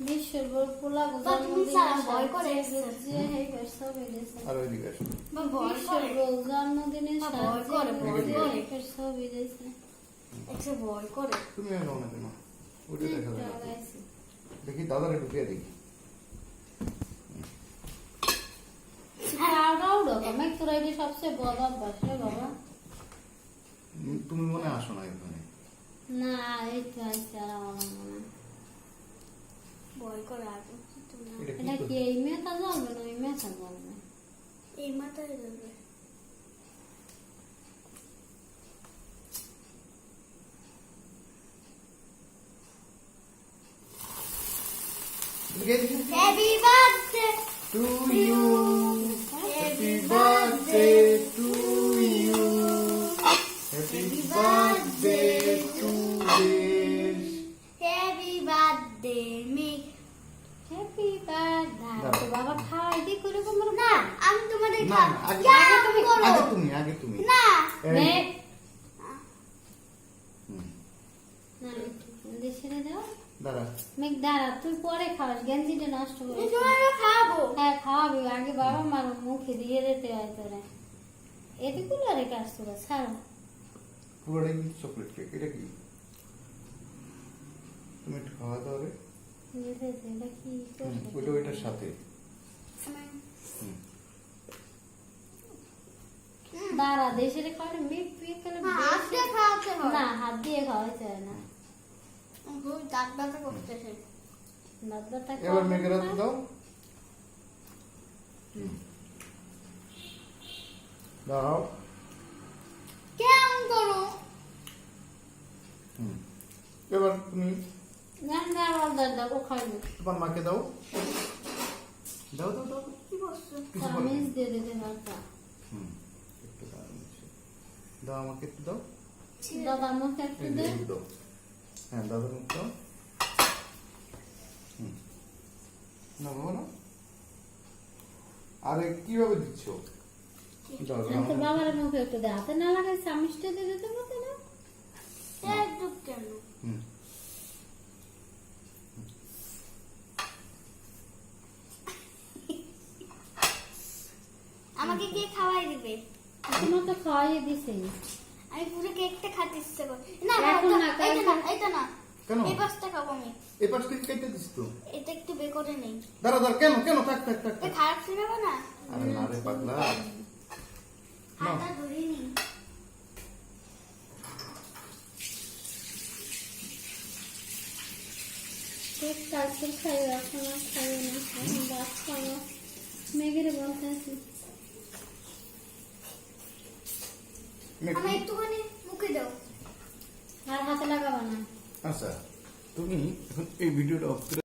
বিশ্বের বড় পোলা জন্মদিনে ছবি দিয়েছে। দেখি দাদারে ঢুকিয়ে দেখি। সবচেয়ে বড় অভ্যাস বাবা। তুমি মনে আসো না এখানে? না এই তো আছে আর আমার মনে ভয় করে আগে এটা কি এই মেয়েটা জ্বলবে না ওই মেয়েটা জ্বলবে? এই মাথায় যাবে। Happy birthday to you. Happy birthday to you. Happy birthday to this. Happy birthday me. Happy birthday বাবা খাওয়াই দি করে কোমর না আমি তোমাদের না আগে তুমি না নে হুম না দেশে দাও দাঁড়া মেঘ দাঁড়া তুই পরে খাওয়াস গেঞ্জিটা নষ্ট করে তোমাকে খাবো। হ্যাঁ খাওয়াবি আগে বাবা মার মুখে দিয়ে দিতে হয় তোরা এদিকে আরে কাজ তোরা ছাড়ো পুরোটাই চকলেট কেক। এটা কি তুমি একটু খাওয়া দাও রে। এটা কি ওইটা ওইটার সাথে দাঁড়া দেশে খাওয়ালে মেঘ তুই এখানে হাত দিয়ে খাওয়াতে হয় না হাত দিয়ে খাওয়াইতে হয় না দাঁত ব্যথা করতেছে। দাদাটা এবার মেঘের হাতে দাও। দাও কেমন করো? এবার তুমি না না আমার দাদাকে খাইবে তোমার মাকে দাও। দাও দাও দাও কি বলছো? কিছু বলো চামিচ দিয়ে দিতে পারতা একটু দাও দাও আমাকে একটু দাও। দাদা মুখে একটু এই দে যে দাও। হ্যাঁ দাদার মুখ দাও। না বাবা না আরে কিভাবে দিচ্ছ? দাও দাও তো বাবার মুখে একটু দে হাতে না লাগাই চামিচটা দিয়ে দিতে পারতে না একটু কেন? হুম আমাকে কে খাওয়াই দিবে? তোমার তো খাওয়াই দিছে আমি পুরো কেকটা খেতে ইচ্ছে করে। না এখন না, এটা না কেন? এই পাশটা খাবো আমি। এই পাশ থেকে কেটে দিস তো। এটা একটু বে করে নেই। দাঁড়া দাঁড়া কেন কেন থাক থাক থাক এটা খারাপ ছিল না? আরে না রে পাগলা। হাতটা ধরে নি। কেক কালকে খাই এখন আর খাই না এখন ভাত খাবো মেঘের বলতে আছি আমি একটুখানি মুখে দাও। আর হাতে লাগাবো না আচ্ছা তুমি এখন এই ভিডিওটা অফ করে